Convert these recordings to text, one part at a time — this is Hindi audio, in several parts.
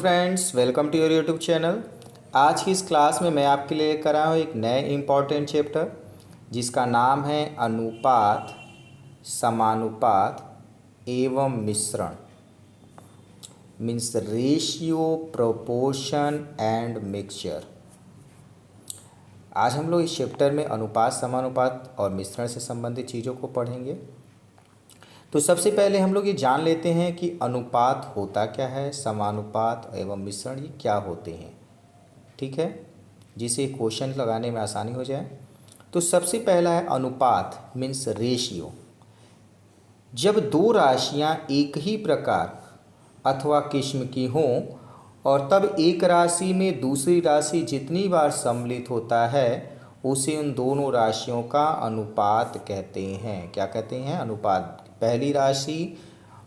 Friends, welcome to your YouTube channel. आज की इस क्लास में मैं आपके लिए लेकर आया हूँ एक नए इम्पॉर्टेंट चैप्टर जिसका नाम है अनुपात, समानुपात एवं मिश्रण। Means ratio, proportion and mixture. आज हम लोग इस चैप्टर में अनुपात, समानुपात और मिश्रण से संबंधित चीज़ों को पढ़ेंगे। तो सबसे पहले हम लोग ये जान लेते हैं कि अनुपात होता क्या है, समानुपात एवं मिश्रण ये क्या होते हैं। ठीक है, जिसे क्वेश्चन लगाने में आसानी हो जाए। तो सबसे पहला है अनुपात मीन्स रेशियो। जब दो राशियां एक ही प्रकार अथवा किस्म की हों और तब एक राशि में दूसरी राशि जितनी बार सम्मिलित होता है उसे उन दोनों राशियों का अनुपात कहते हैं। क्या कहते हैं? अनुपात। पहली राशि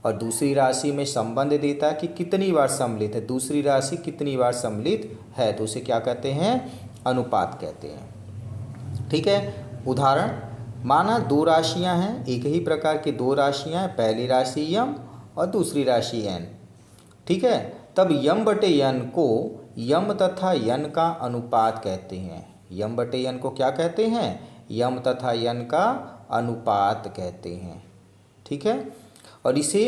और दूसरी राशि में संबंध देता है कि कितनी बार सम्मिलित है, दूसरी राशि कितनी बार सम्मिलित है, तो उसे क्या कहते हैं? अनुपात कहते हैं। ठीक है, उदाहरण माना दो राशियां हैं, एक ही प्रकार की दो राशियां हैं, पहली राशि यम और दूसरी राशि एन। ठीक है, तब यम बटे यन को यम तथा यन का अनुपात कहते हैं। यम बटे यन को क्या कहते हैं? यम तथा यन का अनुपात कहते हैं। ठीक है, और इसे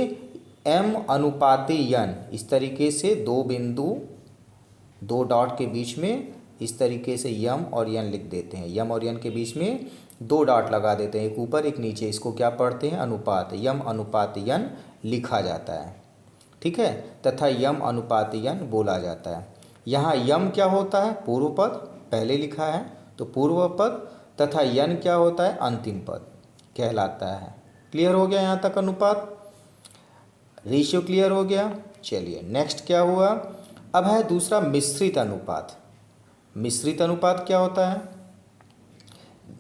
m अनुपाते यन, इस तरीके से दो बिंदु, दो डॉट के बीच में इस तरीके से यम और यन लिख देते हैं। यम और यन के बीच में दो डॉट लगा देते हैं, एक ऊपर एक नीचे। इसको क्या पढ़ते हैं? अनुपात। यम अनुपात यन लिखा जाता है। ठीक है, तथा यम अनुपात यन बोला जाता है। यहाँ यम क्या होता है? पूर्व पद, पहले लिखा है तो पूर्व पद, तथा यन क्या होता है? अंतिम पद कहलाता है। क्लियर हो गया यहाँ तक? अनुपात रेशियो क्लियर हो गया। चलिए नेक्स्ट क्या हुआ? अब है दूसरा मिश्रित अनुपात। मिश्रित अनुपात क्या होता है?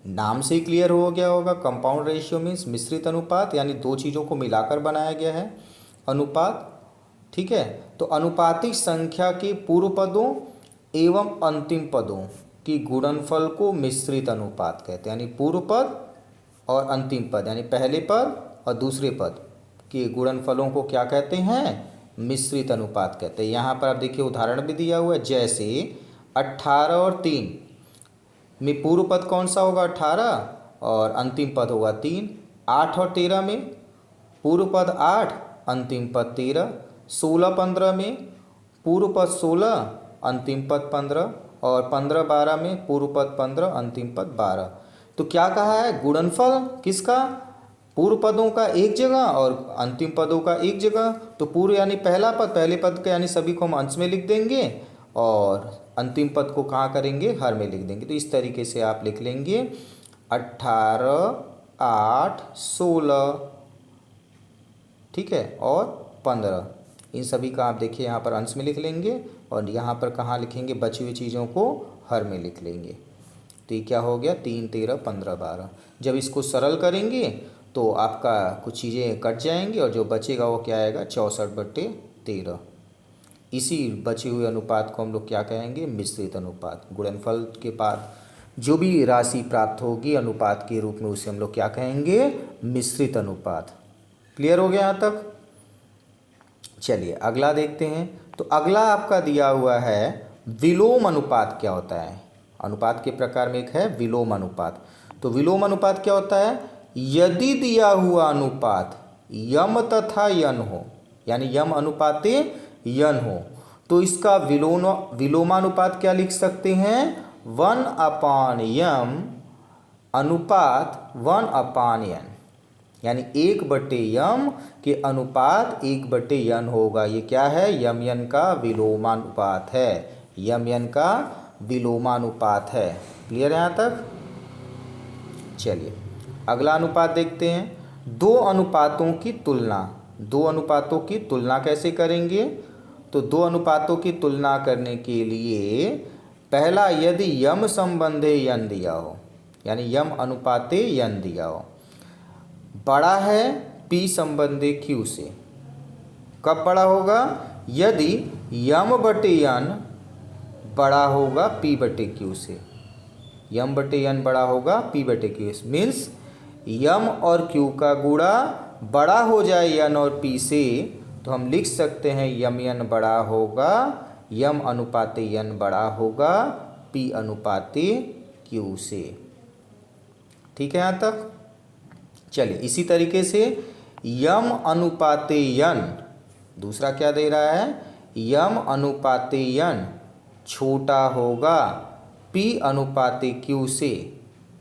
नाम से ही क्लियर हो गया होगा। कंपाउंड रेशियो मीन्स मिश्रित अनुपात, यानी दो चीज़ों को मिलाकर बनाया गया है अनुपात। ठीक है, तो अनुपातिक संख्या के पूर्व पदों एवं अंतिम पदों की गुणनफल को मिश्रित अनुपात कहते हैं। यानी पूर्व पद और अंतिम पद, यानी पहले पद और दूसरे पद के गुणनफलों को क्या कहते हैं? मिश्रित अनुपात कहते हैं। यहाँ पर आप देखिए उदाहरण भी दिया हुआ है, जैसे 18 और 3 में पूर्व पद कौन सा होगा? 18 और अंतिम पद होगा 3। 8 और 13 में पूर्व पद 8, अंतिम पद 13। 16-15 में पूर्व पद 16, अंतिम पद 15, और 15-12 में पूर्व पद 15, अंतिम पद 12। तो क्या कहा है? गुणनफल किसका? पूर्व पदों का एक जगह और अंतिम पदों का एक जगह। तो पूर्व यानी पहला पद, पहले पद के यानी सभी को हम अंश में लिख देंगे और अंतिम पद को कहाँ करेंगे? हर में लिख देंगे। तो इस तरीके से आप लिख लेंगे 18, 8, 16, ठीक है, और 15। इन सभी का आप देखिए यहाँ पर अंश में लिख लेंगे और यहाँ पर कहाँ लिखेंगे? बची हुई चीज़ों को हर में लिख लेंगे। तो ये क्या हो गया? 3, 13, 15, 12। जब इसको सरल करेंगे तो आपका कुछ चीज़ें कट जाएंगी और जो बचेगा वो क्या आएगा? 64/13। इसी बचे हुए अनुपात को हम लोग क्या कहेंगे? मिश्रित अनुपात। गुणनफल के बाद जो भी राशि प्राप्त होगी अनुपात के रूप में उसे हम लोग क्या कहेंगे? मिश्रित अनुपात। क्लियर हो गया यहाँ तक? चलिए अगला देखते हैं। तो अगला आपका दिया हुआ है विलोम अनुपात। क्या होता है? अनुपात के प्रकार में एक है विलोम अनुपात। तो विलोम अनुपात क्या होता है? यदि दिया हुआ अनुपात यम तथा यन हो, यानी यम अनुपाते यन हो, तो इसका विलोमानुपात क्या लिख सकते हैं? 1/यम अनुपात 1/n, यानी 1/यम के अनुपात 1/n होगा। ये क्या है? यम यन का विलोमानुपात है। यम यन का विलोमानुपात है। क्लियर है यहाँ तक? चलिए अगला अनुपात देखते हैं। दो अनुपातों की तुलना। दो अनुपातों की तुलना कैसे करेंगे? तो दो अनुपातों की तुलना करने के लिए पहला, यदि यम संबंधे यन दिया हो, यानी यम अनुपाते यन दिया हो, बड़ा है पी संबंधे क्यू से। कब बड़ा होगा? यदि यम बटे यन बड़ा होगा पी बटे क्यू से। यम बटे यन बड़ा होगा पी बटे क्यू से। मीन्स यम और क्यू का गुणा बड़ा हो जाए यन और पी से तो हम लिख सकते हैं यम यन बड़ा होगा, यम अनुपाते यन बड़ा होगा पी अनुपाते क्यू से। ठीक है यहाँ तक। चलिए इसी तरीके से यम अनुपाते यन, दूसरा क्या दे रहा है, यम अनुपाते यन छोटा होगा पी अनुपाते क्यू से।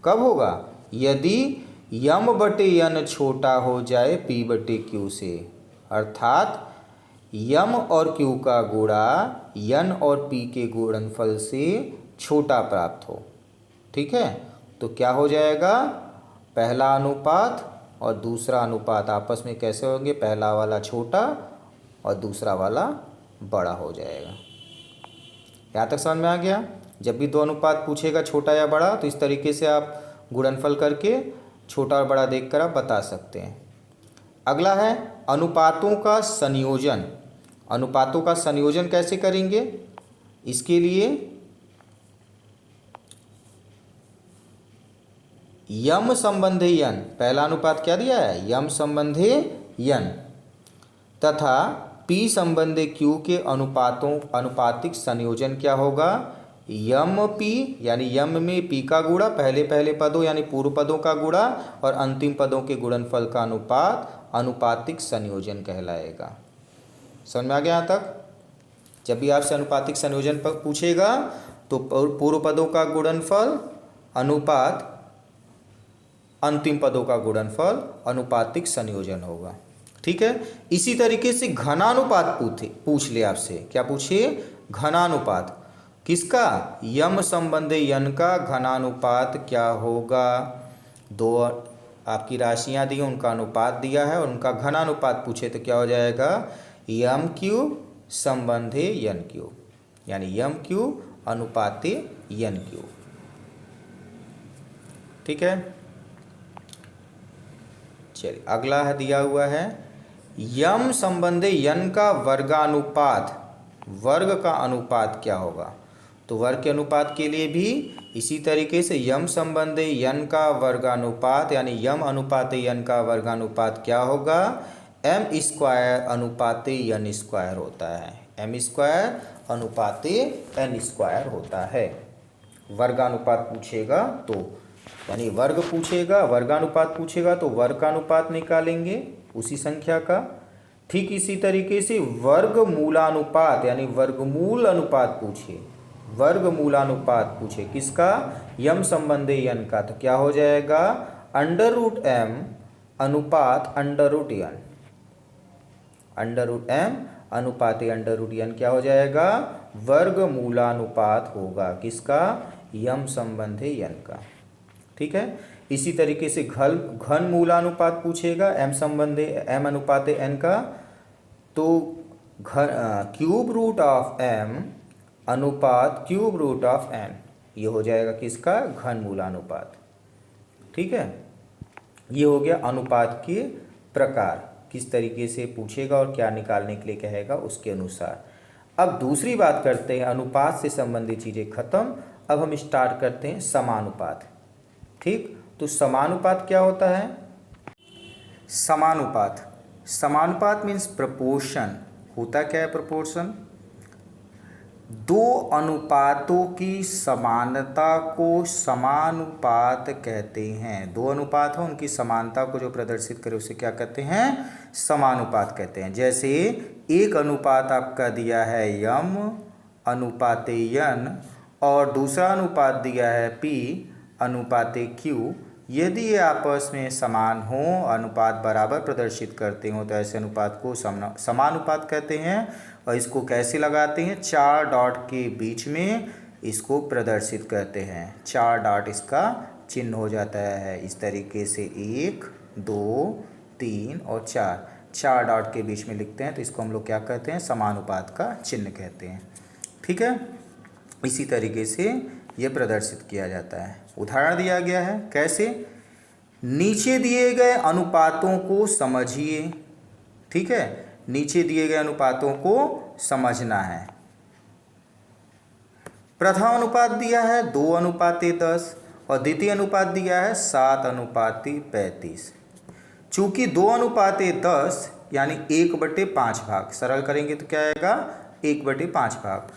कब होगा, यदि यम बटे यन छोटा हो जाए पी बटे क्यू से, अर्थात यम और क्यू का गुणा यन और पी के गुणनफल से छोटा प्राप्त हो। ठीक है, तो क्या हो जाएगा, पहला अनुपात और दूसरा अनुपात आपस में कैसे होंगे, पहला वाला छोटा और दूसरा वाला बड़ा हो जाएगा। यहाँ तक समझ में आ गया। जब भी दो अनुपात पूछेगा छोटा या बड़ा, तो इस तरीके से आप गुणनफल करके छोटा और बड़ा देखकर आप बता सकते हैं। अगला है अनुपातों का संयोजन। अनुपातों का संयोजन कैसे करेंगे, इसके लिए यम संबंधी यन, पहला अनुपात क्या दिया है, यम संबंधी यन तथा पी संबंधी क्यू के अनुपातिक संयोजन क्या होगा, यम पी यानी यम में पी का गुणा, पहले पहले पदों यानी पूर्व पदों का गुणा और अंतिम पदों के गुणनफल का अनुपात अनुपातिक संयोजन कहलाएगा। समझ में आ गया यहाँ तक। जब भी आपसे अनुपातिक संयोजन पर पूछेगा तो पूर्व पदों का गुणनफल अनुपात अंतिम पदों का गुणनफल अनुपातिक संयोजन होगा। ठीक है, इसी तरीके से घनानुपात पूछ ले आपसे, क्या पूछिए, घनानुपात किसका, यम संबंधी यन का घनानुपात क्या होगा। दो आपकी राशियां दी, उनका अनुपात दिया है और उनका घनानुपात पूछे तो क्या हो जाएगा, यम क्यूब संबंधी यन क्यूब, यानी यम क्यूब अनुपाते यन क्यूब। ठीक है, चलिए अगला है दिया हुआ है यम संबंधी यन का वर्गानुपात, वर्ग का अनुपात क्या होगा। तो वर्ग के अनुपात के लिए भी इसी तरीके से यम संबंधी यन का वर्गानुपात यानी यम अनुपाते यन का वर्गानुपात क्या होगा, एम स्क्वायर अनुपाते यन स्क्वायर होता है, एम स्क्वायर अनुपाते एन स्क्वायर होता है। वर्गानुपात पूछेगा तो, यानी वर्ग पूछेगा, वर्गानुपात पूछेगा तो वर्ग का अनुपात निकालेंगे उसी संख्या का। ठीक इसी तरीके से वर्गमूलानुपात यानी वर्गमूल अनुपात पूछे, वर्गमूलानुपात पूछे किसका, यम संबंधी यन का, तो क्या हो जाएगा, अंडर रूट एम अनुपात अंडर रूट यन, अंडर रूट एम अनुपात अंडर रूट यन क्या हो जाएगा, वर्गमूलानुपात होगा किसका, यम संबंधी यन का। ठीक है, इसी तरीके से घन मूलानुपात पूछेगा एम संबंधी एम अनुपात एन का, तो क्यूब रूट ऑफ एम अनुपात क्यूब रूट ऑफ एन, ये हो जाएगा किसका, घन मूलानुपात। ठीक है, ये हो गया अनुपात के प्रकार, किस तरीके से पूछेगा और क्या निकालने के लिए कहेगा उसके अनुसार। अब दूसरी बात करते हैं, अनुपात से संबंधित चीज़ें खत्म, अब हम स्टार्ट करते हैं समानुपात। ठीक, तो समानुपात क्या होता है, समानुपात, समानुपात मीन्स प्रपोर्शन, होता क्या है प्रपोर्शन, दो अनुपातों की समानता को समानुपात कहते हैं। दो अनुपात हो उनकी समानता को जो प्रदर्शित करे उसे क्या कहते हैं, समानुपात कहते हैं। जैसे एक अनुपात आपका दिया है यम अनुपाते यन और दूसरा अनुपात दिया है पी अनुपाते क्यू, यदि ये आपस में समान हो, अनुपात बराबर प्रदर्शित करते हो, तो ऐसे अनुपात को समानुपात कहते हैं। और इसको कैसे लगाते हैं, चार डॉट के बीच में इसको प्रदर्शित करते हैं, चार डॉट इसका चिन्ह हो जाता है इस तरीके से, 1 2 3 और 4, चार डॉट के बीच में लिखते हैं, तो इसको हम लोग क्या कहते हैं, समानुपात का चिन्ह कहते हैं। ठीक है, इसी तरीके से ये प्रदर्शित किया जाता है। उदाहरण दिया गया है, कैसे, नीचे दिए गए अनुपातों को समझिए। ठीक है, नीचे दिए गए अनुपातों को समझना है। प्रथम अनुपात दिया है 2 अनुपाते 10 और द्वितीय अनुपात दिया है 7 अनुपाते 35। चूंकि 2 अनुपाते 10 यानी 1/5 भाग, सरल करेंगे तो क्या आएगा 1/5 भाग,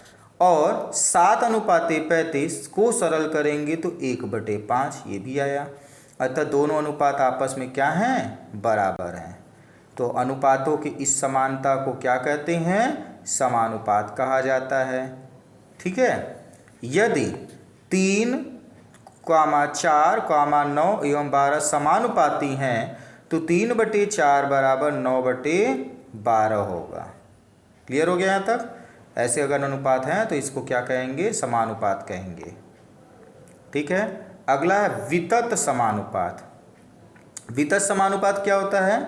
और 7:35 को सरल करेंगे तो 1/5, ये भी आया। अतः दोनों अनुपात आपस में क्या हैं, बराबर हैं। तो अनुपातों की इस समानता को क्या कहते हैं, समानुपात कहा जाता है। ठीक है। यदि 3, 4, 9 एवं 12 समानुपाती हैं तो 3/4 बराबर 9/12 होगा। क्लियर हो गया यहाँ तक। ऐसे अगर अनुपात हैं तो इसको क्या कहेंगे, समानुपात कहेंगे। ठीक है। अगला है वितत समानुपात। वितत समानुपात क्या होता है,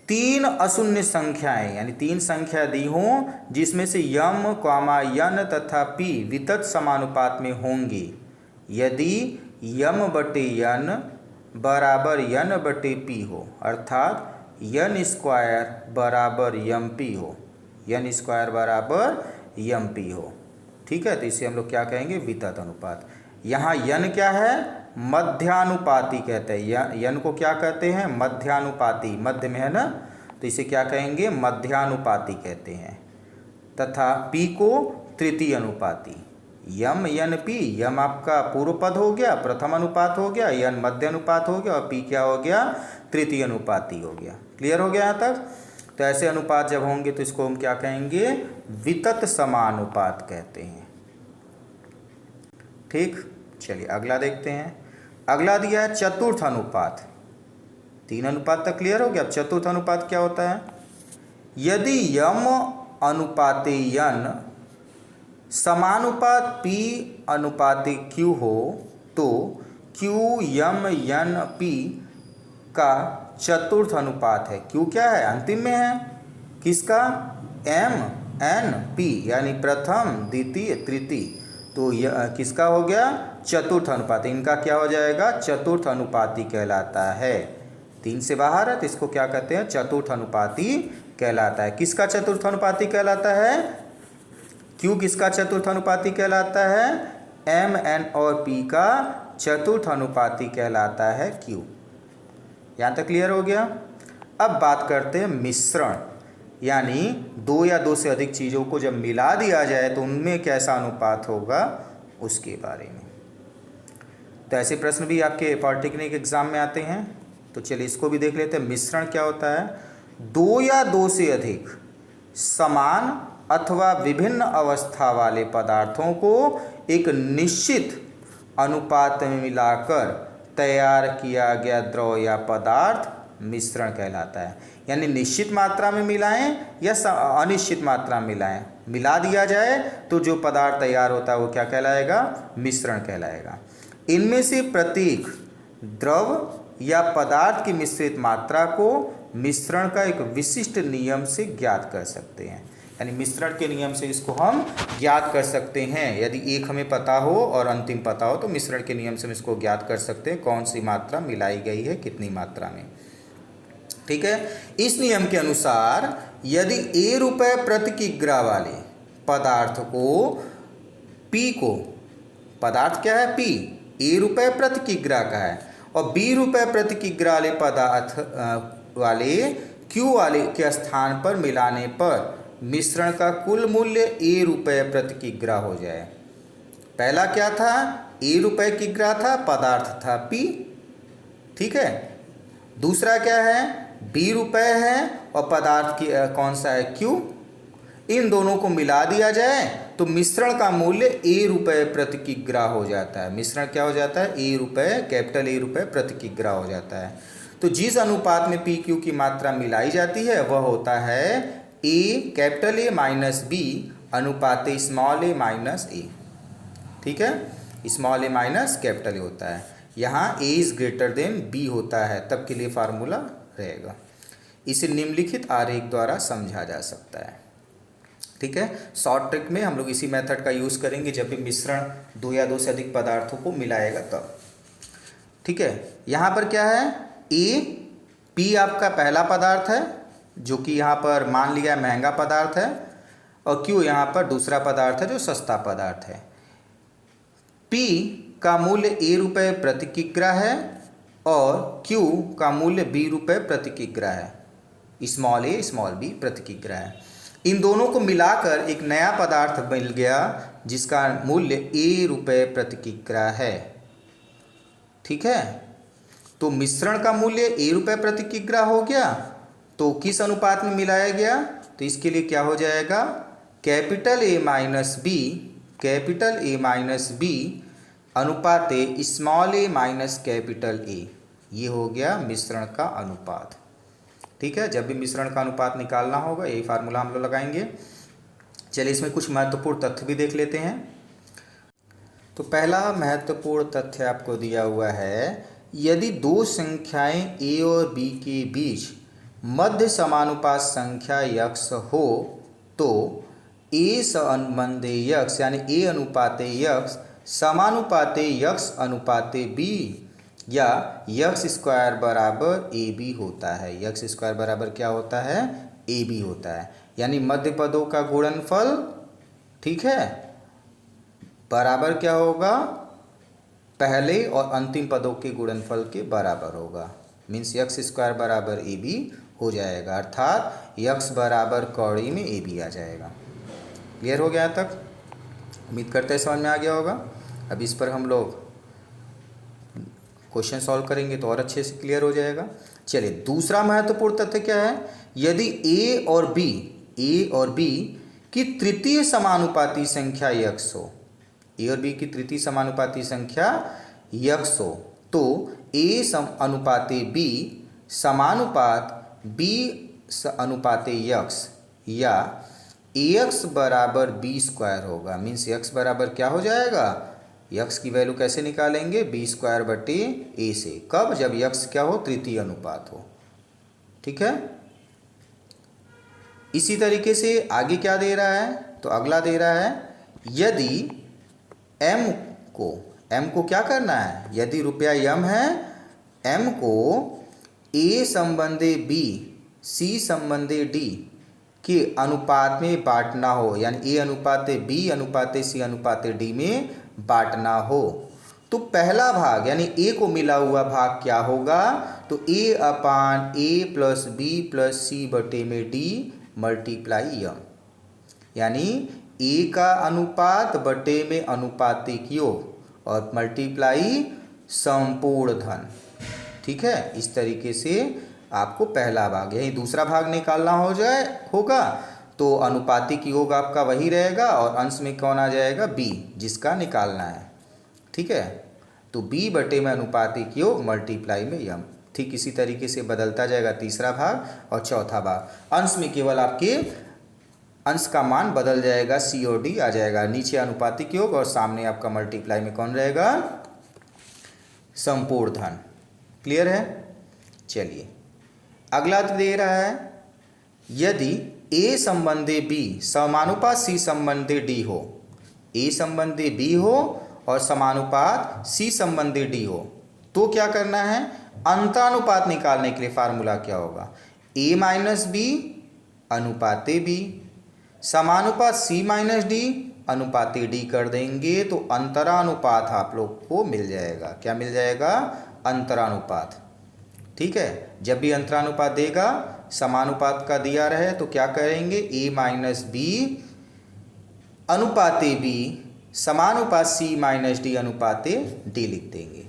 3 अशून्य संख्याएं यानी 3 संख्या दी हों जिसमें से यम, यन तथा पी वितत समानुपात में होंगी। यदि यम बटे यन बराबर यन बटे पी हो, अर्थात यन स्क्वायर बराबर यम पी हो, यन स्क्वायर बराबर यम पी हो। ठीक है। तो इसे हम लोग क्या कहेंगे, वितत अनुपात। यहाँ यन क्या है, मध्यानुपाती कहते हैं। यन को क्या कहते हैं, मध्यानुपाती, मध्य में है ना, तो इसे क्या कहेंगे, मध्यानुपाती कहते हैं। तथा पी को तृतीय अनुपाती। यम यन पी, यम आपका पूर्व पद हो गया, प्रथम अनुपात हो गया, यन मध्य अनुपात हो गया, और पी क्या हो गया, तृतीय अनुपाती हो गया। क्लियर हो गया यहाँ तक। तो ऐसे अनुपात जब होंगे तो इसको हम क्या कहेंगे, वितत समानुपात कहते हैं। ठीक। चलिए अगला देखते हैं। अगला दिया है चतुर्थ अनुपात। 3 अनुपात तक क्लियर हो गया। अब चतुर्थ अनुपात क्या होता है, यदि यम अनुपाते यन समानुपात पी अनुपाते क्यू हो तो क्यू यम यन पी का चतुर्थ अनुपात है। क्यू क्या है, अंतिम में है, किसका, एम एन पी यानी प्रथम द्वितीय तृतीय, तो यह किसका हो गया, चतुर्थ अनुपात। इनका क्या हो जाएगा, चतुर्थ अनुपाती कहलाता है। 3 से बाहर है तो इसको क्या कहते हैं, चतुर्थ अनुपाती कहलाता है। किसका चतुर्थ अनुपाती कहलाता है, क्यू किसका चतुर्थ अनुपाती कहलाता है, एम एन और पी का चतुर्थ अनुपाती कहलाता है क्यू। यहाँ तक क्लियर हो गया। अब बात करते हैं मिश्रण, यानी 2 या 2 से अधिक चीज़ों को जब मिला दिया जाए तो उनमें कैसा अनुपात होगा, उसके बारे में। तो ऐसे प्रश्न भी आपके पॉलिटेक्निक एग्जाम में आते हैं। तो चलिए इसको भी देख लेते हैं। मिश्रण क्या होता है, 2 या 2 से अधिक समान अथवा विभिन्न अवस्था वाले पदार्थों को एक निश्चित अनुपात में मिलाकर तैयार किया गया द्रव या पदार्थ मिश्रण कहलाता है। यानी निश्चित मात्रा में मिलाएं या अनिश्चित मात्रा में मिलाएं, मिला दिया जाए तो जो पदार्थ तैयार होता है वो क्या कहलाएगा, मिश्रण कहलाएगा। इनमें से प्रत्येक द्रव या पदार्थ की मिश्रित मात्रा को मिश्रण का एक विशिष्ट नियम से ज्ञात कर सकते हैं। यानी मिश्रण के नियम से इसको हम ज्ञात कर सकते हैं। यदि एक हमें पता हो और अंतिम पता हो तो मिश्रण के नियम से हम इसको ज्ञात कर सकते हैं कौन सी मात्रा मिलाई गई है, कितनी मात्रा में। ठीक है। इस नियम के अनुसार यदि A रुपये प्रति किग्रा वाले पदार्थ को P को, पदार्थ क्या है P, A रुपये प्रति किग्रा का है, और B रुपये प्रति किग्रा वाले पदार्थ वाले Q वाले के स्थान पर मिलाने पर मिश्रण का कुल मूल्य A रुपये प्रति किग्रा हो जाए। पहला क्या था, A रुपये किग्रा था, पदार्थ था P। ठीक है। दूसरा क्या है, B रुपये है और पदार्थ की कौन सा है, Q। इन दोनों को मिला दिया जाए तो मिश्रण का मूल्य A रुपये प्रति किग्रा हो जाता है। मिश्रण क्या हो जाता है, A रुपये, कैपिटल A रुपये प्रति किग्रा हो जाता है। तो जिस अनुपात में P Q की मात्रा मिलाई जाती है वह होता है A capital A minus B अनुपात स्मॉल a माइनस A। ठीक है। Small a minus capital A होता है। यहाँ A is greater than B होता है, तब के लिए फार्मूला रहेगा। इसे निम्नलिखित आरेख द्वारा समझा जा सकता है। ठीक है। शॉर्ट ट्रिक में हम लोग इसी मेथड का यूज़ करेंगे जब भी मिश्रण 2 या 2 से अधिक पदार्थों को मिलाएगा तब। ठीक है। यहाँ पर क्या है, A P आपका पहला पदार्थ है जो कि यहाँ पर मान लिया महंगा पदार्थ है, और Q यहाँ पर दूसरा पदार्थ है जो सस्ता पदार्थ है। P का मूल्य A रुपये प्रति किग्रा है और Q का मूल्य B रुपये प्रति किग्रा है। स्मॉल ए स्मॉल बी प्रतिकिग्रा है। इन दोनों को मिलाकर एक नया पदार्थ मिल गया जिसका मूल्य ए रुपये प्रतिकिग्रा है। ठीक है, तो मिश्रण का मूल्य ए रुपये प्रतिकिग्रा हो गया। तो किस अनुपात में मिलाया गया, तो इसके लिए क्या हो जाएगा, कैपिटल ए माइनस बी अनुपात small A minus capital A, ये हो गया मिश्रण का अनुपात। ठीक है, जब भी मिश्रण का अनुपात निकालना होगा यही फार्मूला हम लोग लगाएंगे। चलिए इसमें कुछ महत्वपूर्ण तथ्य भी देख लेते हैं। तो पहला महत्वपूर्ण तथ्य आपको दिया हुआ है, यदि दो संख्याएं a और b के बीच मध्य समानुपात संख्या यक्स हो तो a संबंधे यक्स यानी a अनुपाते यक्स समानुपाते यक्स अनुपाते b या यक्स स्क्वायर बराबर ए बी होता है। यक्स स्क्वायर बराबर क्या होता है, ए बी होता है। यानी मध्य पदों का गुणनफल, ठीक है, बराबर क्या होगा, पहले और अंतिम पदों के गुणनफल के बराबर होगा। मीन्स यक्स स्क्वायर बराबर ए बी हो जाएगा, अर्थात यक्स बराबर कौड़ी में ए बी आ जाएगा। क्लियर हो गया तक? उम्मीद करते हैं समझ में आ गया होगा। अब इस पर हम लोग क्वेश्चन सॉल्व करेंगे तो और अच्छे से क्लियर हो जाएगा। चलिए दूसरा महत्वपूर्ण तथ्य क्या है, यदि ए और बी की तृतीय समानुपाती संख्या यक्स हो, ए और बी की तृतीय समानुपाती संख्या यक्स हो तो ए अनुपाते बी समानुपात बी अनुपाते यक्स या एक्स बराबर बी स्क्वायर होगा। मीन्स एक्स बराबर क्या हो जाएगा, यक्स की वैल्यू कैसे निकालेंगे, बी स्क्वायर बटे ए से। कब, जब यक्स क्या हो, तृतीय अनुपात हो। ठीक है, इसी तरीके से आगे क्या दे रहा है, तो अगला दे रहा है, यदि m को क्या करना है, यदि रुपया m है, m को a संबंधे b c संबंधे d के अनुपात में बांटना हो, यानी a अनुपाते b अनुपाते c अनुपाते d में बांटना हो, तो पहला भाग यानी a को मिला हुआ भाग क्या होगा, तो a upon a plus b plus c बटे में d मल्टीप्लाई m, यानी a का अनुपात बटे में अनुपातिक योग और मल्टीप्लाई संपूर्ण धन। ठीक है, इस तरीके से आपको पहला भाग, यही दूसरा भाग निकालना होगा तो अनुपातिक योग आपका वही रहेगा और अंश में कौन आ जाएगा, b, जिसका निकालना है। ठीक है, तो b बटे में अनुपातिक योग मल्टीप्लाई में m। ठीक इसी तरीके से बदलता जाएगा तीसरा भाग और चौथा भाग, अंश में केवल आपके अंश का मान बदल जाएगा, c और d आ जाएगा, नीचे अनुपातिक योग और सामने आपका मल्टीप्लाई में कौन रहेगा, संपूर्ण धन। क्लियर है? चलिए अगला दे रहा है, यदि a संबंधी b समानुपात c संबंधी d हो, a संबंधी b हो और समानुपात c संबंधी d हो, तो क्या करना है, अंतरानुपात निकालने के लिए फार्मूला क्या होगा, a माइनस बी अनुपाते b समानुपात c माइनस डी अनुपाते d कर देंगे तो अंतरानुपात आप लोग को मिल जाएगा। क्या मिल जाएगा, अंतरानुपात। ठीक है, जब भी अंतरानुपात देगा समानुपात का दिया रहे तो क्या करेंगे, a माइनस बी अनुपाते b समानुपात c माइनस डी अनुपाते d लिख देंगे।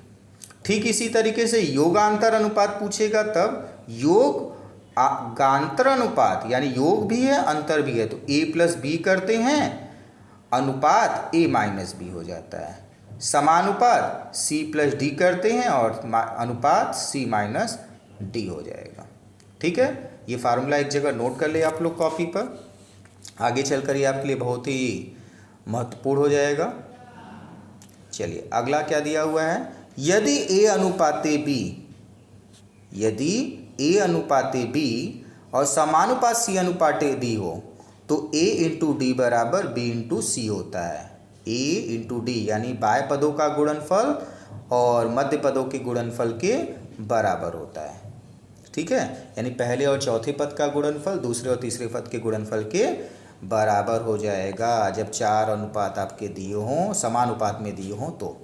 ठीक इसी तरीके से योगांतर अनुपात पूछेगा तब योग गांतर अनुपात, यानी योग भी है अंतर भी है, तो a प्लस बी करते हैं, अनुपात a माइनस बी हो जाता है, समानुपात c प्लस डी करते हैं और अनुपात c माइनस डी हो जाएगा। ठीक है, ये फार्मूला एक जगह नोट कर ले आप लोग कॉपी पर, आगे चलकर ये आपके लिए बहुत ही महत्वपूर्ण हो जाएगा। चलिए अगला क्या दिया हुआ है, यदि a अनुपाते b, यदि a अनुपाते b और समानुपात c अनुपाते d हो तो a इंटू डी बराबर b इंटू सी होता है। a इंटू डी यानी बाएं पदों का गुणनफल और मध्य पदों के गुणनफल के बराबर होता है। ठीक है, यानी पहले और चौथे पद का गुणनफल दूसरे और तीसरे पद के गुणनफल के बराबर हो जाएगा, जब चार अनुपात आपके दिए हों, समानुपात में दिए हों तो।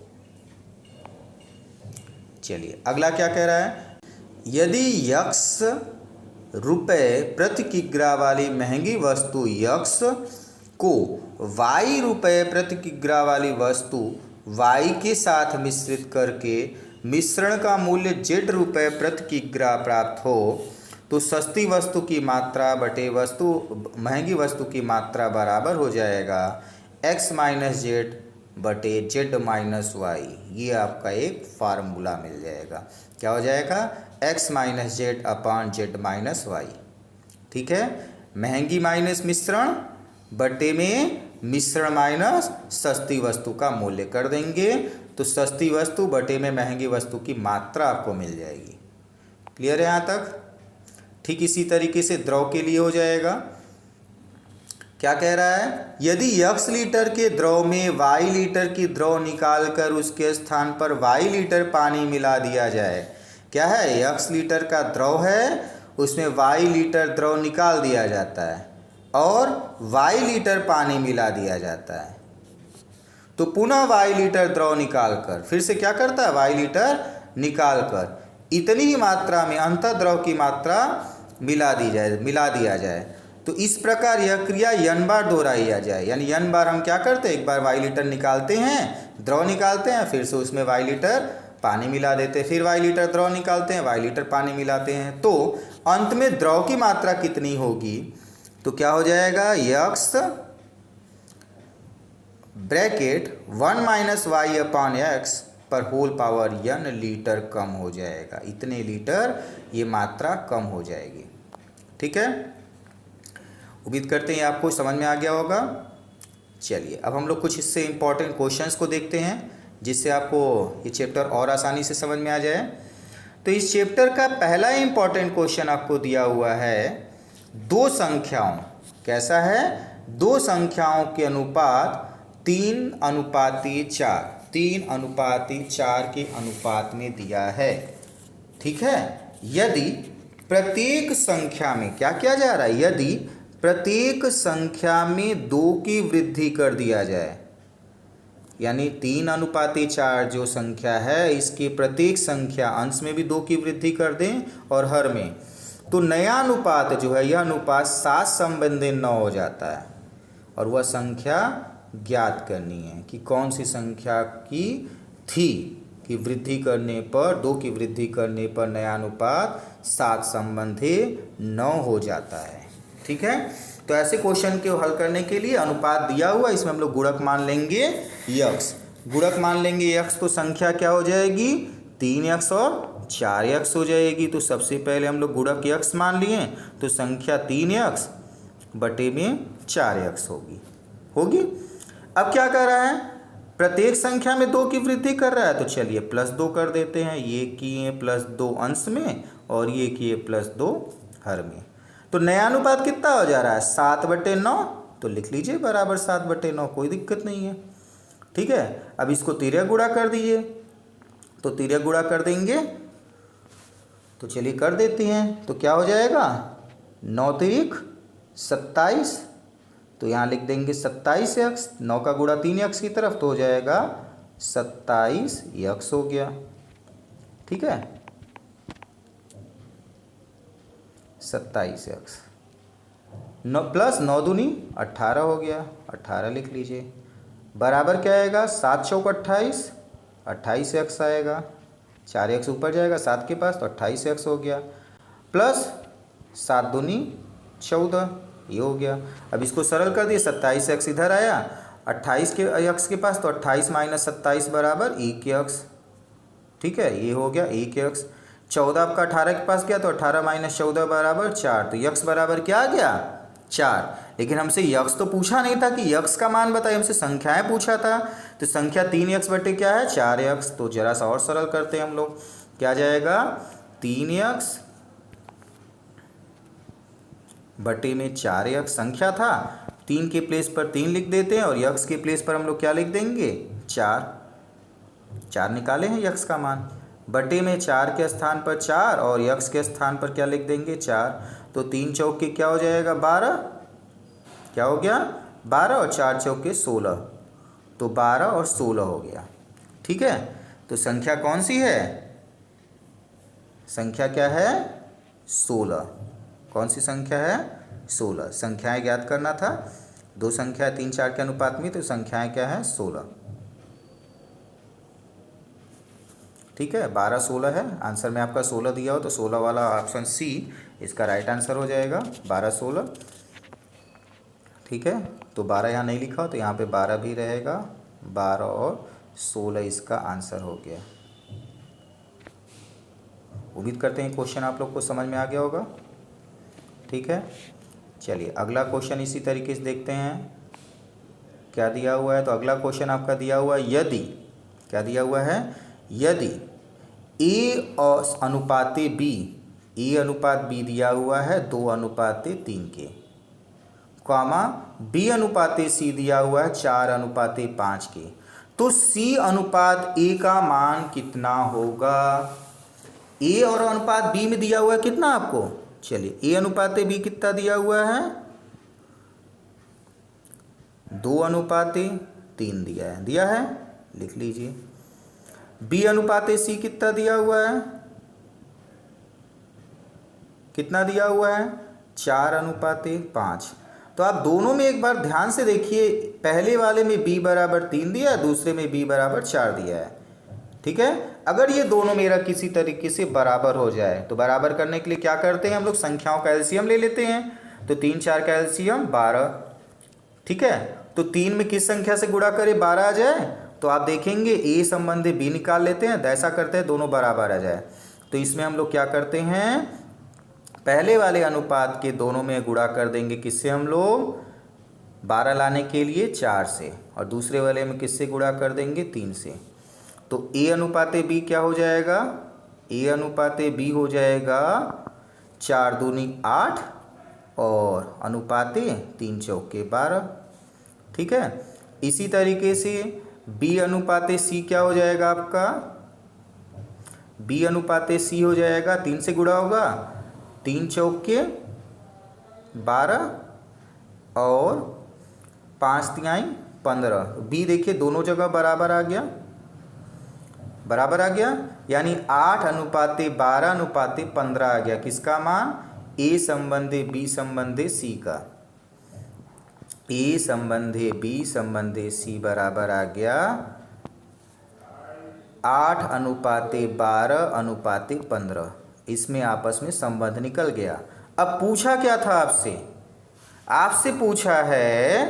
चलिए अगला क्या कह रहा है, यदि यक्स रुपये प्रति किग्रा वाली महंगी वस्तु यक्स को y रुपये प्रति किग्रा वाली वस्तु y के साथ मिश्रित करके मिश्रण का मूल्य z रुपये प्रति किग्रा प्राप्त हो तो सस्ती वस्तु की मात्रा बटे महंगी वस्तु की मात्रा बराबर हो जाएगा x माइनस जेड बटे जेड माइनस वाई। ये आपका एक फार्मूला मिल जाएगा। क्या हो जाएगा? x minus z upon Z minus Y. ठीक है, महंगी माइनस मिश्रण बटे में मिश्रण माइनस सस्ती वस्तु का मूल्य कर देंगे तो सस्ती वस्तु बटे में महंगी वस्तु की मात्रा आपको मिल जाएगी। क्लियर है यहाँ तक? ठीक इसी तरीके से द्रव के लिए हो जाएगा। क्या कह रहा है? यदि x लीटर के द्रव में y लीटर की द्रव निकालकर उसके स्थान पर y लीटर पानी मिला दिया जाए। क्या है? x लीटर का द्रव है, उसमें y लीटर द्रव निकाल दिया जाता है और y लीटर पानी मिला दिया जाता है तो पुनः y लीटर द्रव निकालकर फिर से क्या करता है? y लीटर निकालकर इतनी ही मात्रा में अंतः द्रव की मात्रा मिला दिया जाए तो इस प्रकार यह क्रिया n बार दोहराई जाए। यानी n बार हम क्या करते हैं? एक बार y लीटर निकालते हैं, द्रव निकालते हैं, फिर से उसमें y लीटर पानी मिला देते हैं, फिर y लीटर द्रव निकालते हैं, y लीटर पानी मिलाते हैं तो अंत में द्रव की मात्रा कितनी होगी? तो क्या हो जाएगा? x ब्रैकेट 1 माइनस वाई अपान एक्स पर होल पावर n लीटर कम हो जाएगा। इतने लीटर ये मात्रा कम हो जाएगी। ठीक है, उम्मीद करते हैं आपको समझ में आ गया होगा। चलिए अब हम लोग कुछ इससे इम्पोर्टेंट क्वेश्चंस को देखते हैं जिससे आपको ये चैप्टर और आसानी से समझ में आ जाए। तो इस चैप्टर का पहला इम्पोर्टेंट क्वेश्चन आपको दिया हुआ है दो संख्याओं, कैसा है? दो संख्याओं के अनुपात 3:4, 3:4 के अनुपात में दिया है। ठीक है, यदि प्रत्येक संख्या में क्या किया जा रहा है? यदि प्रत्येक संख्या में 2 की वृद्धि कर दिया जाए, यानी 3:4 जो संख्या है इसकी प्रत्येक संख्या अंश में भी 2 की वृद्धि कर दें और हर में, तो नया अनुपात जो है यह अनुपात 7 संबंधी 9 हो जाता है और वह संख्या ज्ञात करनी है कि कौन सी संख्या की थी कि वृद्धि करने पर 2 की वृद्धि करने पर नया अनुपात 7 संबंधी 9 हो जाता है। ठीक है, तो ऐसे क्वेश्चन को हल करने के लिए अनुपात दिया हुआ, इसमें हम लोग गुणक मान लेंगे x। गुणक मान लेंगे x तो संख्या क्या हो जाएगी? 3x और 4x हो जाएगी। तो सबसे पहले हम लोग गुणक x मान लिए तो संख्या 3x बटे में 4x होगी। अब क्या कर रहा है? प्रत्येक संख्या में 2 की वृद्धि कर रहा है तो चलिए +2 कर देते हैं। ये किए +2 अंश में और ये किए +2 हर में। तो नया अनुपात कितना हो जा रहा है? 7/9। तो लिख लीजिए बराबर 7/9, कोई दिक्कत नहीं है। ठीक है, अब इसको तिर्यक गुणा कर दीजिए तो तिर्यक गुणा कर देंगे तो चलिए कर देते हैं। तो क्या हो जाएगा? 9 तिर्यक 27। तो यहाँ लिख देंगे 27x, 9 का गुणा 3x की तरफ तो हो जाएगा 27x हो गया। ठीक है, 27x 9 + 9 दूनी 18 हो गया, 18 लिख लीजिए। बराबर क्या आएगा? 7 चौक 28, 28x आएगा। 4x ऊपर जाएगा 7 के पास तो 28x हो गया, प्लस 7 दूनी 14, ये हो गया। अब इसको सरल कर दिए, 27x इधर आया, 28 के x के पास तो 28 - 27 बराबर 1x। ठीक है, ये हो गया 1x। 14 आपका 18 के पास गया तो 18 - 14 बराबर 4। तो x बराबर क्या आ गया? 4। लेकिन हमसे x तो पूछा नहीं था कि x का मान बताइए, हमसे संख्याएं पूछा था। तो संख्या 3x बटे क्या है? 4x। तो जरा सा और सरल करते हैं हम लोग। क्या जाएगा? 3x बटे में 4x संख्या था, 3 के प्लेस पर 3 लिख देते हैं और x के प्लेस पर हम लोग क्या लिख देंगे? 4 निकाले हैं x का मान, बटे में 4 के स्थान पर 4 और x के स्थान पर क्या लिख देंगे? 4। तो 3 चौके क्या हो जाएगा? 12। क्या हो गया? 12 और 4 चौके 16, तो 12 और 16 हो गया। ठीक है, तो संख्या कौन सी है? संख्या क्या है? 16। कौन सी संख्या है? 16। संख्याएं ज्ञात करना था, दो संख्या 3 4 के अनुपात में, तो संख्याएं क्या है? 16। ठीक है, 12 16 है। आंसर में आपका 16 दिया हो तो 16 वाला ऑप्शन सी इसका राइट आंसर हो जाएगा, 12 16। ठीक है, तो 12 यहाँ नहीं लिखा हो तो यहाँ पे 12 भी रहेगा, 12 और 16 इसका आंसर हो गया। उम्मीद करते हैं क्वेश्चन आप लोग को समझ में आ गया होगा। ठीक है, चलिए अगला क्वेश्चन इसी तरीके से देखते हैं क्या दिया हुआ है। तो अगला क्वेश्चन आपका दिया हुआ है, यदि, क्या दिया हुआ है? यदि ए और अनुपाते बी, ए अनुपात बी दिया हुआ है 2 अनुपाते 3 के, कॉमा बी अनुपाते सी दिया हुआ है 4 अनुपाते 5 के, तो सी अनुपात ए का मान कितना होगा? ए और अनुपात बी में दिया हुआ है कितना आपको? चलिए ए अनुपाते बी कितना दिया हुआ है? 2 अनुपाते 3 दिया है, लिख लीजिए। बी अनुपाते सी कितना दिया हुआ है? कितना दिया हुआ है? 4 अनुपाते 5। तो आप दोनों में एक बार ध्यान से देखिए, पहले वाले में b बराबर 3 दिया है, दूसरे में b बराबर 4 दिया है। ठीक है, अगर ये दोनों मेरा किसी तरीके से बराबर हो जाए तो बराबर करने के लिए क्या करते हैं हम लोग? संख्याओं का एलसीएम ले लेते हैं। तो 3 4 का एलसीएम 12। ठीक है, तो 3 में किस संख्या से गुणा करें 12 आ जाए? तो आप देखेंगे ए संबंधी बी निकाल लेते हैं, ऐसा करते हैं दोनों बराबर आ जाए। तो इसमें हम लोग क्या करते हैं, पहले वाले अनुपात के दोनों में गुणा कर देंगे, किससे हम लोग? 12 लाने के लिए 4 से, और दूसरे वाले में किससे गुणा कर देंगे? 3 से। तो ए अनुपाते बी क्या हो जाएगा? ए अनुपाते बी हो जाएगा 4 दूनी 8 और अनुपाते 3 चौके 12। ठीक है, इसी तरीके से बी अनुपाते सी क्या हो जाएगा आपका? बी अनुपाते सी हो जाएगा, 3 से गुणा होगा, 3 चौके 12 और 5 तिहाई 15। बी देखिए दोनों जगह बराबर आ गया, बराबर आ गया, यानी 8 अनुपाते 12 अनुपाते 15 आ गया। किसका मान? ए संबंधी बी संबंधी सी का। ए संबंधी बी संबंधी सी बराबर आ गया 8 अनुपाते 12 अनुपाते 15। इसमें आपस में संबंध निकल गया। अब पूछा क्या था आपसे? आपसे पूछा है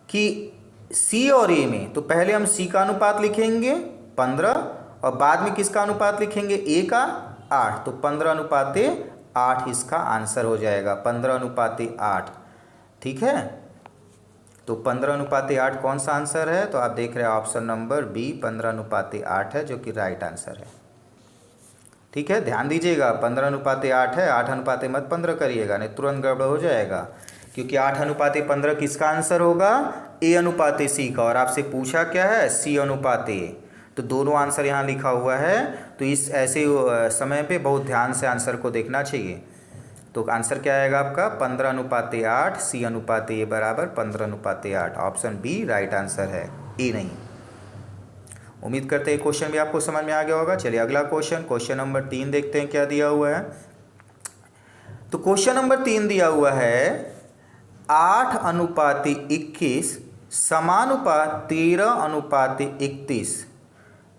कि सी और ए में, तो पहले हम सी का अनुपात लिखेंगे 15 और बाद में किसका अनुपात लिखेंगे? ए का 8। तो 15 अनुपाते 8 इसका आंसर हो जाएगा, 15 अनुपाते 8। ठीक है, तो 15 अनुपाते 8 कौन सा आंसर है? तो आप देख रहे हैं ऑप्शन नंबर बी 15 अनुपाते 8 है, जो कि राइट आंसर है। ठीक है, ध्यान दीजिएगा, 15 अनुपाते 8 है, 8 अनुपाते मत 15 करिएगा, नहीं तुरंत गड़बड़ हो जाएगा, क्योंकि 8 अनुपाते 15 किसका आंसर होगा? ए अनुपाते सी का। और आपसे पूछा क्या है? सी अनुपाते। तो दोनों आंसर यहाँ लिखा हुआ है, तो इस ऐसे समय पे बहुत ध्यान से आंसर को देखना चाहिए। तो आंसर क्या आएगा आपका? 15 अनुपाते 8, सी अनुपाते ए बराबर 15 अनुपाते 8। ऑप्शन बी राइट आंसर है, ए नहीं। उम्मीद करते हैं क्वेश्चन भी आपको समझ में आ गया होगा। चलिए अगला क्वेश्चन, क्वेश्चन नंबर 3 देखते हैं क्या दिया हुआ है। तो क्वेश्चन नंबर 3 दिया हुआ है 8 अनुपाते 21 समानुपात 13 अनुपाते 31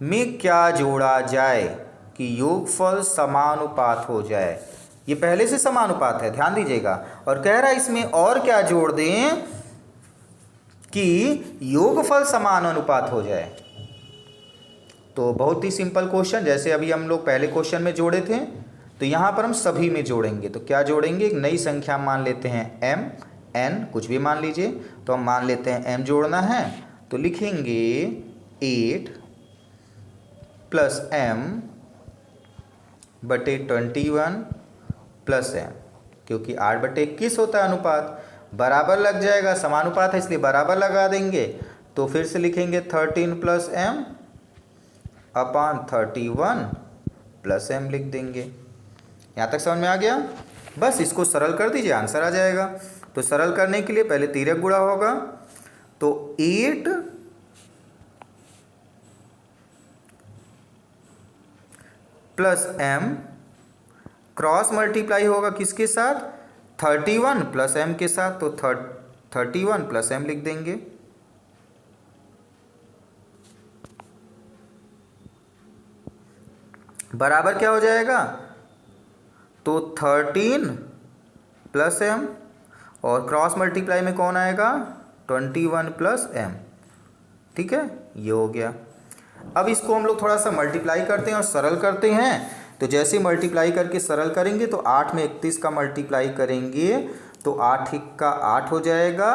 में क्या जोड़ा जाए कि योगफल समानुपात हो जाए? ये पहले से समानुपात है, ध्यान दीजिएगा, और कह रहा है इसमें और क्या जोड़ दें कि योगफल समानुपात हो जाए। तो बहुत ही सिंपल क्वेश्चन, जैसे अभी हम लोग पहले क्वेश्चन में जोड़े थे, तो यहाँ पर हम सभी में जोड़ेंगे। तो क्या जोड़ेंगे? एक नई संख्या मान लेते हैं m, n कुछ भी मान लीजिए, तो हम मान लेते हैं m जोड़ना है, तो लिखेंगे 8 प्लस m बटे 21 प्लस m, क्योंकि 8 बटे 21 होता है अनुपात, बराबर लग जाएगा, समानुपात है इसलिए बराबर लगा देंगे। तो फिर से लिखेंगे 13 प्लस m अपान 31 प्लस m लिख देंगे। यहाँ तक समझ में आ गया? बस इसको सरल कर दीजिए, आंसर आ जाएगा। तो सरल करने के लिए पहले तिर्यक गुणा होगा, तो 8 प्लस m क्रॉस मल्टीप्लाई होगा किसके साथ, 31 प्लस एम के साथ, तो 31 प्लस एम लिख देंगे। बराबर क्या हो जाएगा, तो 13 प्लस एम, और क्रॉस मल्टीप्लाई में कौन आएगा, 21 प्लस एम। ठीक है, ये हो गया। अब इसको हम लोग थोड़ा सा मल्टीप्लाई करते हैं और सरल करते हैं। तो जैसे मल्टीप्लाई करके सरल करेंगे तो 8 में 31 का मल्टीप्लाई करेंगे तो 8 1 का 8 हो जाएगा।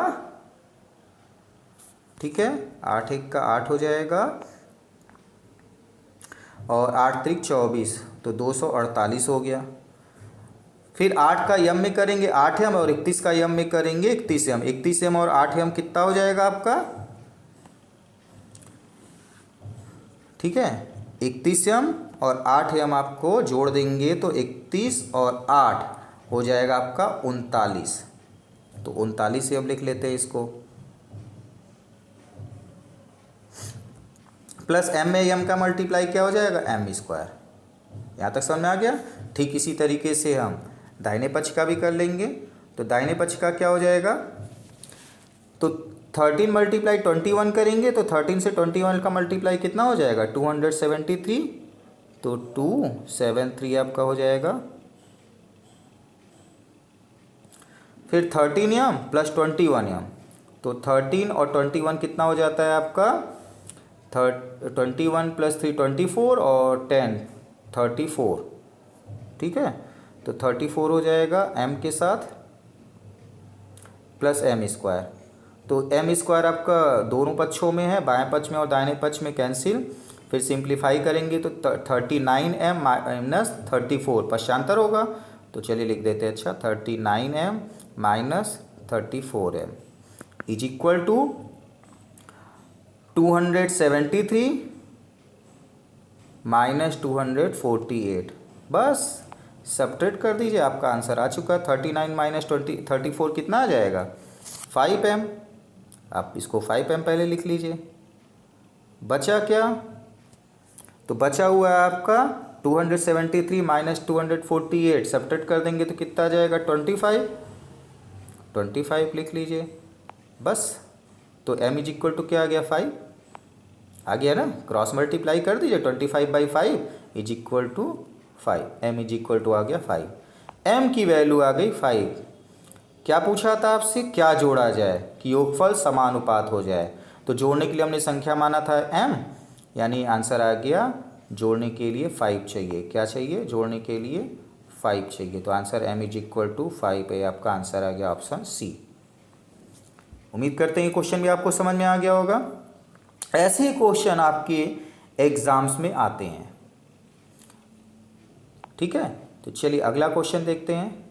ठीक है, 8 1 का 8 हो जाएगा, और 8 3 24, तो 248 हो गया। फिर 8 का यम में करेंगे 8 एम, और 31 का यम में करेंगे 31 एम। 31 एम और 8 एम कितना हो जाएगा आपका, ठीक है, 31 एम और 8 एम आपको जोड़ देंगे तो 31 और 8 हो जाएगा आपका 39। तो 39 एम लिख लेते हैं इसको, प्लस एम में एम का मल्टीप्लाई क्या हो जाएगा, एम स्क्वायर। यहाँ तक समझ में आ गया। ठीक इसी तरीके से हम दाहिने पक्ष का भी कर लेंगे। तो दाहिने पक्ष का क्या हो जाएगा, तो 13 मल्टीप्लाई 21 करेंगे तो 13 से 21 का मल्टीप्लाई कितना हो जाएगा, 273, तो 273 आपका हो जाएगा। फिर 13 एम प्लस 21 एम, तो 13 और 21 कितना हो जाता है आपका, 21 प्लस 3 24 और 10 34। ठीक है, तो 34 हो जाएगा m के साथ प्लस एम स्क्वायर। तो एम स्क्वायर आपका दोनों पक्षों में है, बाएं पक्ष में और दाहिने पक्ष में कैंसिल। फिर सिंप्लीफाई करेंगे तो 39m माइनस 34 पश्चांतर होगा। तो चलिए लिख देते हैं, अच्छा 39m minus 34m is equal to 273 minus 248। बस सब्ट्रैक्ट कर दीजिए, आपका आंसर आ चुका है। 39 माइनस 34 कितना आ जाएगा, 5m। आप इसको 5m पहले लिख लीजिए। बचा क्या, तो बचा हुआ है आपका 273 माइनस 248, सब्ट्रैक्ट कर देंगे तो कितना आ जाएगा, 25 लिख लीजिए बस। तो m इज इक्वल टू क्या आ गया, 5 आ गया ना। क्रॉस मल्टीप्लाई कर दीजिए, 25/5 is equal to 5, m is equal to आ गया 5। m की वैल्यू आ गई 5। क्या पूछा था आपसे, क्या जोड़ा जाए कि योगफल समानुपात हो जाए। तो जोड़ने के लिए हमने संख्या माना था m, यानी आंसर आ गया जोड़ने के लिए 5 चाहिए। क्या चाहिए, जोड़ने के लिए 5 चाहिए। तो answer m is equal to 5 है, आपका आंसर आ गया ऑप्शन सी। उम्मीद करते हैं क्वेश्चन भी आपको समझ में आ गया होगा। ऐसे क्वेश्चन आपके एग्जाम्स में आते हैं। ठीक है, तो चलिए अगला क्वेश्चन देखते हैं।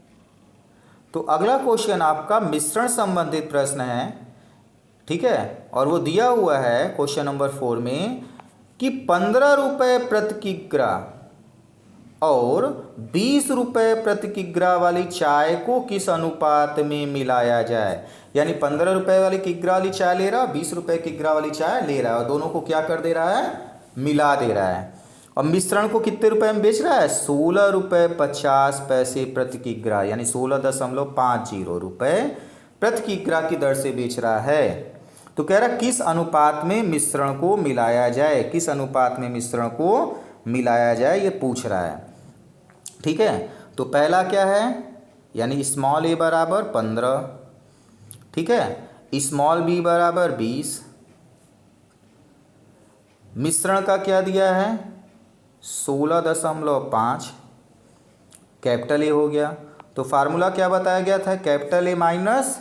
तो अगला क्वेश्चन आपका मिश्रण संबंधित प्रश्न है। ठीक है, और वो दिया हुआ है क्वेश्चन नंबर 4 में कि 15 रुपये प्रति किग्रा और 20 रुपये प्रति किग्रा वाली चाय को किस अनुपात में मिलाया जाए। यानी 15 रुपये वाली किग्रा वाली चाय ले रहा है, 20 रुपये किग्रा वाली चाय ले रहा है, और दोनों को क्या कर दे रहा है, मिला दे रहा है। और मिश्रण को कितने रुपए में बेच रहा है, 16 रुपये 50 पैसे प्रति किग्रा, यानी 16.50 रुपये प्रति किग्रा की दर से बेच रहा है। तो कह रहा किस अनुपात में मिश्रण को मिलाया जाए, किस अनुपात में मिश्रण को मिलाया जाए, ये पूछ रहा है। ठीक है, तो पहला क्या है, यानी स्मॉल a बराबर 15, ठीक है, स्मॉल b बराबर 20, मिश्रण का क्या दिया है 16.5, कैपिटल ए हो गया। तो फार्मूला क्या बताया गया था, कैपिटल ए माइनस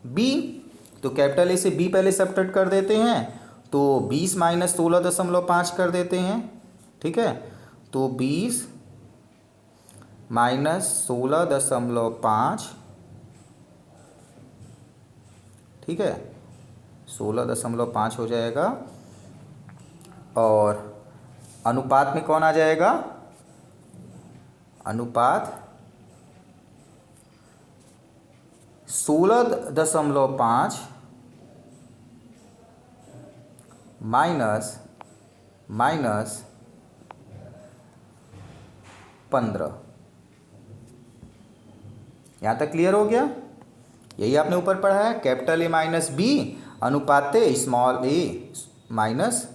बी। तो कैपिटल ए से बी पहले सब्ट्रैक्ट कर देते हैं, तो 20 माइनस 16.5 कर देते हैं। ठीक है, तो 20 माइनस 16.5, ठीक है, 16.5 हो जाएगा। और अनुपात में कौन आ जाएगा, अनुपात 16.5 माइनस 15। यहाँ तक क्लियर हो गया? यही आपने ऊपर पढ़ा है, कैपिटल ए माइनस बी अनुपात small A minus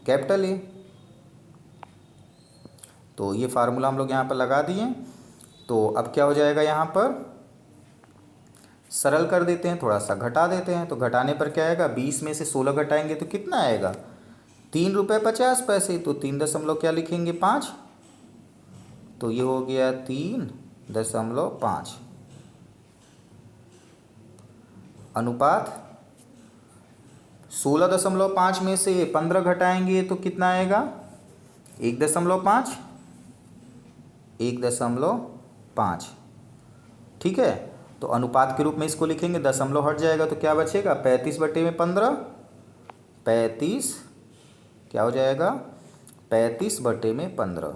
capital A. तो ये फार्मूला हम लोग यहाँ पर लगा दिए। तो अब क्या हो जाएगा, यहाँ पर सरल कर देते हैं, थोड़ा सा घटा देते हैं। तो घटाने पर क्या आएगा, 20 में से 16 घटाएंगे तो कितना आएगा, 3 रुपये 50 पैसे। तो 3 दशमलव क्या लिखेंगे, 5। तो ये हो गया 3.5 अनुपात 16.5 में से 15 घटाएंगे तो कितना आएगा, 1.5 1.5। ठीक है, तो अनुपात के रूप में इसको लिखेंगे, दशमलव हट जाएगा तो क्या बचेगा, 35/15। 35 क्या हो जाएगा, 35/15।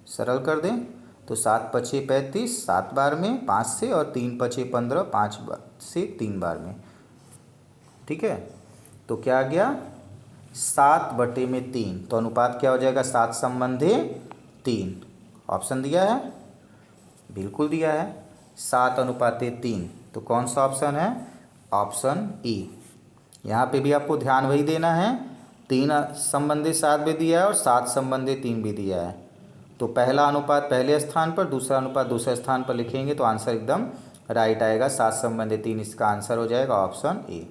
सरल कर दें तो 7 पचे 35, 7 बार में 5 से, और 3 पचे 15, 5 से 3 बार में। ठीक है, तो क्या आ गया, 7/3। तो अनुपात क्या हो जाएगा, 7/3। ऑप्शन दिया है, बिल्कुल दिया है, 7/3। तो कौन सा ऑप्शन है, ऑप्शन ई। यहाँ पे भी आपको ध्यान वही देना है, 3/7 भी दिया है और 7/3 भी दिया है। तो पहला अनुपात पहले स्थान पर, दूसरा अनुपात दूसरे स्थान पर लिखेंगे तो आंसर एकदम राइट आएगा, 7/3। इसका आंसर हो जाएगा ऑप्शन ए।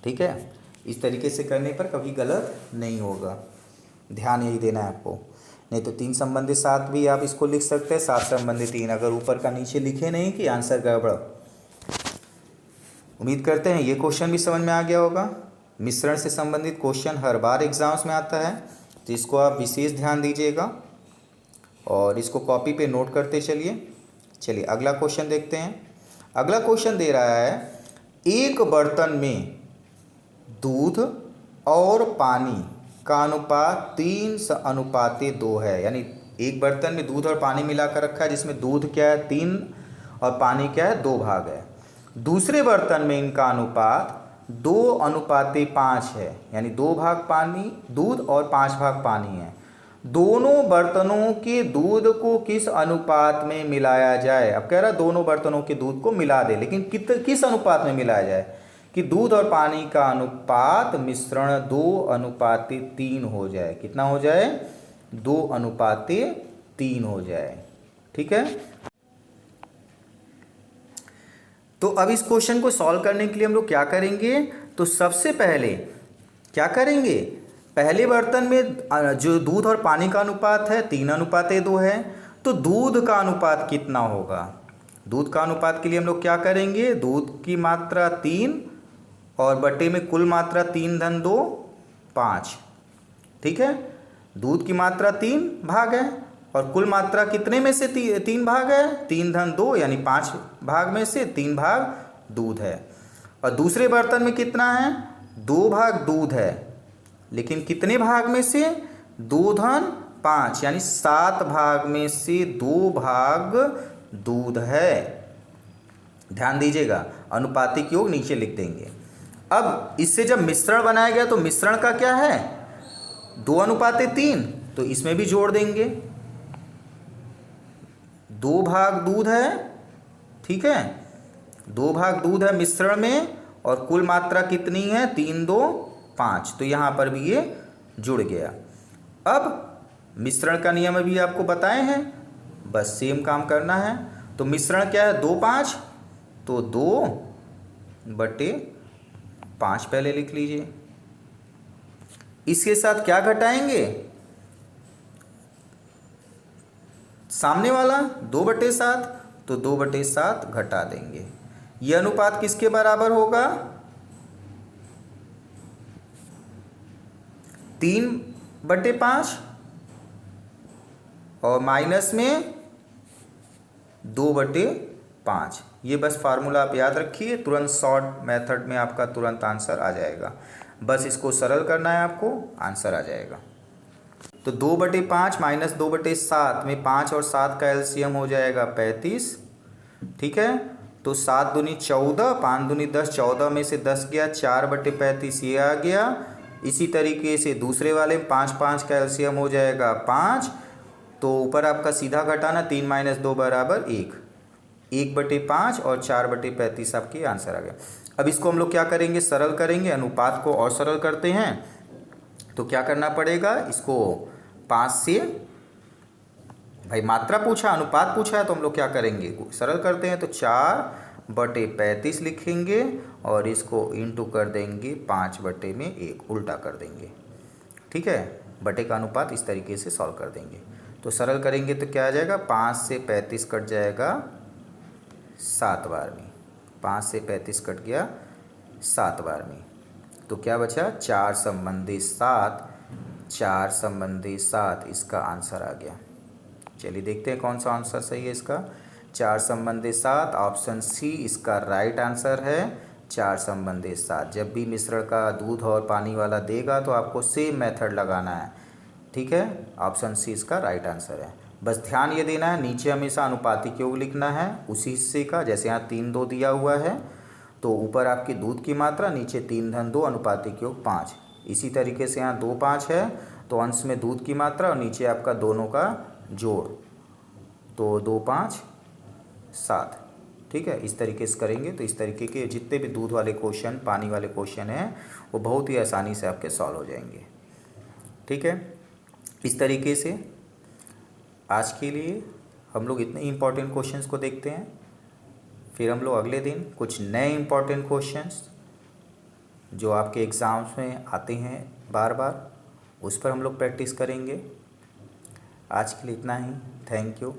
ठीक है, इस तरीके से करने पर कभी गलत नहीं होगा, ध्यान यही देना है आपको। नहीं तो 3/7 भी आप इसको लिख सकते हैं, 7/3 अगर ऊपर का नीचे लिखे नहीं कि आंसर गड़बड़। उम्मीद करते हैं ये क्वेश्चन भी समझ में आ गया होगा। मिश्रण से संबंधित क्वेश्चन हर बार एग्जाम्स में आता है, तो इसको आप विशेष ध्यान दीजिएगा और इसको कॉपी पे नोट करते चलिए। चलिए अगला क्वेश्चन देखते हैं। अगला क्वेश्चन दे रहा है, एक बर्तन में दूध और पानी का अनुपात 3:2 है। यानी एक बर्तन में दूध और पानी मिलाकर रखा है, जिसमें दूध क्या है 3 और पानी क्या है 2 भाग है। दूसरे बर्तन में इनका अनुपात 2:5 है, यानी 2 भाग पानी दूध और 5 भाग पानी है। दोनों बर्तनों के दूध को किस अनुपात में मिलाया जाए। अब कह रहा है दोनों बर्तनों के दूध को मिला दे, लेकिन किस अनुपात में मिलाया जाए, कि दूध और पानी का अनुपात मिश्रण 2:3 हो जाए। कितना हो जाए, 2:3 हो जाए। ठीक है, तो अब इस क्वेश्चन को सॉल्व करने के लिए हम लोग क्या करेंगे, तो सबसे पहले क्या करेंगे, पहले बर्तन में जो दूध और पानी का अनुपात है 3:2 है, तो दूध का अनुपात कितना होगा। दूध का अनुपात के लिए हम लोग क्या करेंगे, दूध की मात्रा 3 और बटे में कुल मात्रा 3:2 5। ठीक है, दूध की मात्रा 3 भाग है और कुल मात्रा कितने में से 3 भाग है, 3:2, यानी 5 भाग में से 3 भाग दूध है। और दूसरे बर्तन में कितना है, 2 भाग दूध है, लेकिन कितने भाग में से, 2:5, यानी 7 भाग में से 2 भाग दूध है। ध्यान दीजिएगा, अनुपातिक योग नीचे लिख देंगे। अब इससे जब मिश्रण बनाया गया तो मिश्रण का क्या है, 2:3, तो इसमें भी जोड़ देंगे, 2 भाग दूध है। ठीक है, 2 भाग दूध है मिश्रण में और कुल मात्रा कितनी है, 3:2 5, तो यहाँ पर भी ये जुड़ गया। अब मिश्रण का नियम भी आपको बताए हैं, बस सेम काम करना है। तो मिश्रण क्या है, 2 5, तो 2/5 पहले लिख लीजिए। इसके साथ क्या घटाएंगे, सामने वाला 2/7, तो 2/7 घटा देंगे। यह अनुपात किसके बराबर होगा, 3/5 और माइनस में 2/5। ये बस फार्मूला आप याद रखिए, तुरंत शॉर्ट मेथड में आपका तुरंत आंसर आ जाएगा। बस इसको सरल करना है आपको, आंसर आ जाएगा। तो 2/5 माइनस 2/7 में 5 और 7 का एलसीएम हो जाएगा 35। ठीक है, तो 7 दूनी 14, 5 दूनी 10, 14 में से 10 गया, 4/35 ये आ गया, इसी तरीके से दूसरे वाले में 5 का एलसीएम हो जाएगा 5, तो ऊपर आपका सीधा घटाना 3 - 2 = 1, 1/5 और 4/35 आपकी आंसर आ गया। अब इसको हम लोग क्या करेंगे, सरल करेंगे, अनुपात को और सरल करते हैं। तो क्या करना पड़ेगा, इसको 5 से, भाई मात्रा पूछा अनुपात पूछा है तो हम लोग क्या करेंगे, सरल करते हैं। तो 4/35 लिखेंगे और इसको इंटू कर देंगे 5/1, उल्टा कर देंगे। ठीक है, बटे का अनुपात इस तरीके से सॉल्व कर देंगे। तो सरल करेंगे तो क्या आ जाएगा, 5 से 35 कट जाएगा 7 बार में, 5 से 35 कट गया 7 बार में। तो क्या बचा, 4 संबंधी 7, 4 संबंधी 7 इसका आंसर आ गया। चलिए देखते हैं कौन सा आंसर सही है इसका। 4 संबंधी 7, ऑप्शन सी इसका राइट आंसर है। 4 संबंधी 7, जब भी मिश्रण का दूध और पानी वाला देगा तो आपको सेम मेथड लगाना है। ठीक है, ऑप्शन सी इसका राइट आंसर है। बस ध्यान ये देना है, नीचे हमेशा अनुपातिक योग लिखना है उसी हिस्से का, जैसे यहाँ 3/2 दिया हुआ है तो ऊपर आपकी दूध की मात्रा, नीचे 3/2 अनुपातिक योग 5। इसी तरीके से यहाँ 2/5 है तो अंश में दूध की मात्रा और नीचे आपका दोनों का जोड़, तो 2/5 7। ठीक है, इस तरीके से करेंगे तो इस तरीके के जितने भी दूध वाले क्वेश्चन, पानी वाले क्वेश्चन हैं वो बहुत ही आसानी से आपके सॉल्व हो जाएंगे। ठीक है, इस तरीके से आज के लिए हम लोग इतने इम्पॉर्टेंट क्वेश्चंस को देखते हैं। फिर हम लोग अगले दिन कुछ नए इम्पॉर्टेंट क्वेश्चंस जो आपके एग्ज़ाम्स में आते हैं बार बार, उस पर हम लोग प्रैक्टिस करेंगे। आज के लिए इतना ही। Thank you.